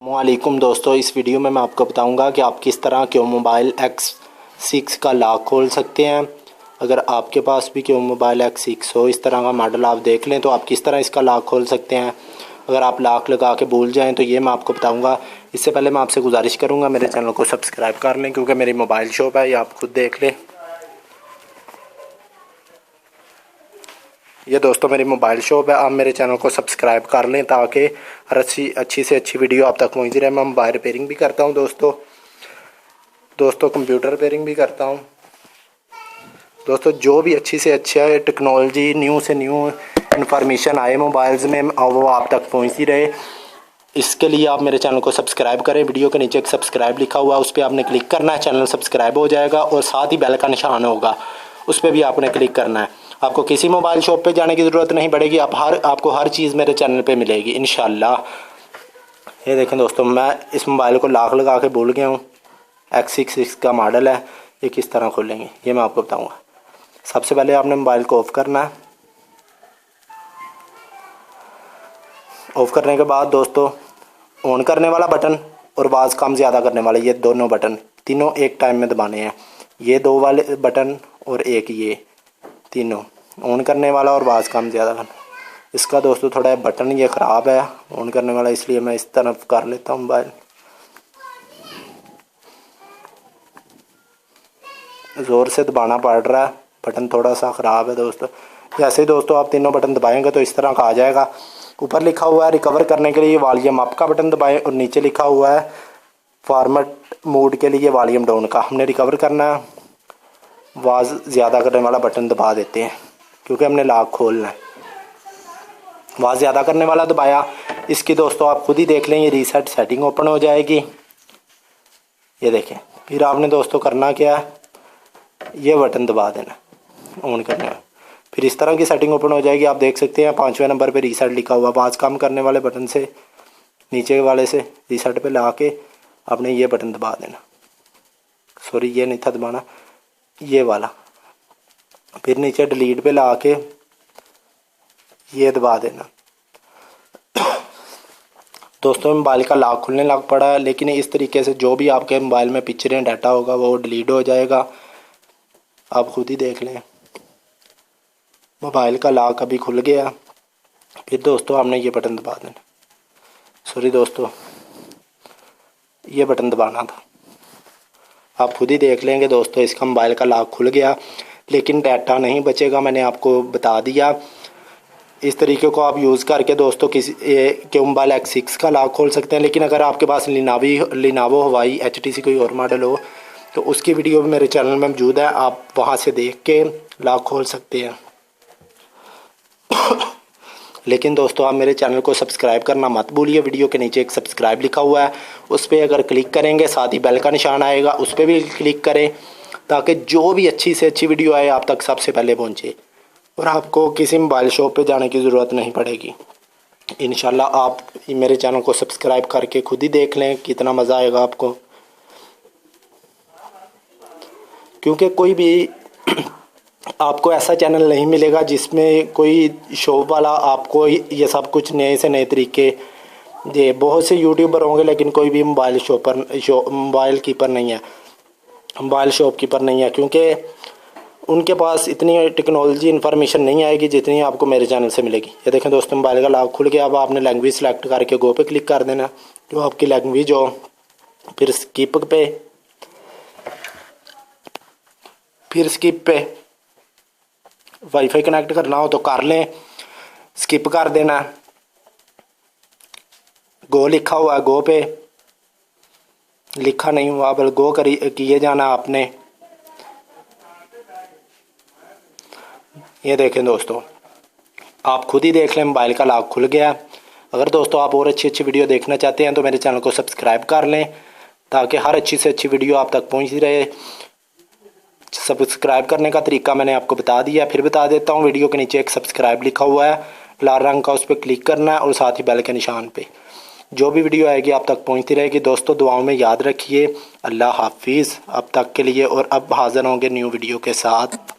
वालेकुम दोस्तों, इस वीडियो में मैं आपको बताऊंगा कि आप किस तरह क्यों मोबाइल X6 का लॉक खोल सकते हैं। अगर आपके पास भी क्यों मोबाइल X6 हो, इस तरह का मॉडल आप देख लें तो आप किस तरह इसका लॉक खोल सकते हैं। अगर आप लॉक लगा के भूल जाएं तो ये मैं आपको बताऊंगा। इससे पहले मैं आपसे गुजारिश करूँगा मेरे चैनल को सब्सक्राइब कर लें, क्योंकि मेरी मोबाइल शॉप है, ये आप खुद देख लें। ये दोस्तों मेरी मोबाइल शॉप है, आप मेरे चैनल को सब्सक्राइब कर लें ताकि हर अच्छी से अच्छी वीडियो आप तक पहुंचती रहे। मैं मोबाइल रिपेयरिंग भी करता हूं दोस्तों कंप्यूटर रिपेयरिंग भी करता हूं दोस्तों। जो भी अच्छी से अच्छा टेक्नोलॉजी, न्यू से न्यू इन्फॉर्मेशन आए मोबाइल्स में, वो आप तक पहुँचती रहे। इसके लिए आप मेरे चैनल को सब्सक्राइब करें। वीडियो के नीचे एक सब्सक्राइब लिखा हुआ है, उस पर आपने क्लिक करना है, चैनल सब्सक्राइब हो जाएगा और साथ ही बेल का निशान होगा, उस पर भी आपने क्लिक करना है। आपको किसी मोबाइल शॉप पे जाने की ज़रूरत नहीं पड़ेगी, आपको हर चीज़ मेरे चैनल पे मिलेगी इंशाल्लाह। ये देखें दोस्तों, मैं इस मोबाइल को लॉक लगा के भूल गया हूँ। X6 का मॉडल है, ये किस तरह खोलेंगे ये मैं आपको बताऊँगा। सबसे पहले आपने मोबाइल को ऑफ़ करना है। ऑफ़ करने के बाद दोस्तों ऑन करने वाला बटन और आवाज़ कम ज़्यादा करने वाला, ये दोनों बटन तीनों एक टाइम में दबाने हैं। ये दो वाले बटन और एक ये तीनों, ऑन करने वाला और आवाज़ कम ज़्यादा करना। इसका दोस्तों थोड़ा बटन ये ख़राब है ऑन करने वाला, इसलिए मैं इस तरफ कर लेता हूँ मोबाइल। ज़ोर से दबाना पड़ रहा है, बटन थोड़ा सा ख़राब है दोस्तों। जैसे ही दोस्तों आप तीनों बटन दबाएंगे तो इस तरह का आ जाएगा। ऊपर लिखा हुआ है रिकवर करने के लिए वॉल्यूम अप का बटन दबाएं, और नीचे लिखा हुआ है फॉर्मेट मोड के लिए वॉल्यूम डाउन का। हमने रिकवर करना है, आवाज़ ज़्यादा करने वाला बटन दबा देते हैं क्योंकि हमने लॉक खोलना है। आवाज़ ज़्यादा करने वाला दबाया, इसकी दोस्तों आप खुद ही देख लें, ये रीसेट सेटिंग ओपन हो जाएगी। ये देखें, फिर आपने दोस्तों करना क्या है, ये बटन दबा देना ऑन करने में, फिर इस तरह की सेटिंग ओपन हो जाएगी। आप देख सकते हैं 5वें नंबर पे रीसेट लिखा हुआ। आवाज़ कम करने वाले बटन से नीचे वाले से रीसेट पे ला के आपने ये बटन दबा देना। सॉरी, ये नहीं था दबाना, ये वाला। फिर नीचे डिलीट पे ला के ये दबा देना। दोस्तों मोबाइल का लॉक खुलने लग पड़ा है, लेकिन इस तरीके से जो भी आपके मोबाइल में पिक्चरें डाटा होगा वो डिलीट हो जाएगा। आप खुद ही देख लें, मोबाइल का लॉक अभी खुल गया। फिर दोस्तों आपने ये बटन दबा देना। सॉरी दोस्तों, ये बटन दबाना था। आप खुद ही देख लेंगे दोस्तों, इसका मोबाइल का लॉक खुल गया, लेकिन डाटा नहीं बचेगा, मैंने आपको बता दिया। इस तरीके को आप यूज़ करके दोस्तों किसी के मोबाइल X6 का लॉक खोल सकते हैं। लेकिन अगर आपके पास लिनावो हवाई HTC कोई और मॉडल हो तो उसकी वीडियो भी मेरे चैनल में मौजूद है, आप वहां से देख के लॉक खोल सकते हैं। लेकिन दोस्तों आप मेरे चैनल को सब्सक्राइब करना मत भूलिए। वीडियो के नीचे एक सब्सक्राइब लिखा हुआ है, उस पर अगर क्लिक करेंगे साथ ही बेल का निशान आएगा, उस पर भी क्लिक करें ताकि जो भी अच्छी से अच्छी वीडियो आए आप तक सबसे पहले पहुंचे और आपको किसी मोबाइल शॉप पे जाने की ज़रूरत नहीं पड़ेगी। इंशाल्लाह आप मेरे चैनल को सब्सक्राइब करके खुद ही देख लें, कितना मज़ा आएगा आपको। क्योंकि कोई भी आपको ऐसा चैनल नहीं मिलेगा जिसमें कोई शॉप वाला आपको ये सब कुछ नए से नए तरीके दे। बहुत से यूट्यूबर होंगे लेकिन कोई भी मोबाइल शॉपकीपर नहीं है, क्योंकि उनके पास इतनी टेक्नोलॉजी इन्फॉर्मेशन नहीं आएगी जितनी आपको मेरे चैनल से मिलेगी। ये देखें दोस्तों, मोबाइल का लॉक खुल गया। अब आपने लैंग्वेज सेलेक्ट करके गो पे क्लिक कर देना, जो आपकी लैंग्वेज हो। फिर स्किप पे वाईफाई कनेक्ट करना हो तो कर लें, स्किप कर देना। गो लिखा हुआ है, गो पे लिखा नहीं हुआ पर गो किए जाना आपने। ये देखें दोस्तों, आप खुद ही देख लें, मोबाइल का लॉक खुल गया। अगर दोस्तों आप और अच्छी वीडियो देखना चाहते हैं तो मेरे चैनल को सब्सक्राइब कर लें ताकि हर अच्छी से अच्छी वीडियो आप तक पहुंचती रहे। सब्सक्राइब करने का तरीका मैंने आपको बता दिया, फिर बता देता हूँ। वीडियो के नीचे एक सब्सक्राइब लिखा हुआ है लाल रंग का, उस पर क्लिक करना है और साथ ही बेल के निशान पे जो भी वीडियो आएगी आप तक पहुंचती रहेगी। दोस्तों दुआओं में याद रखिए। अल्लाह हाफिज़ अब तक के लिए, और अब हाज़िर होंगे न्यू वीडियो के साथ।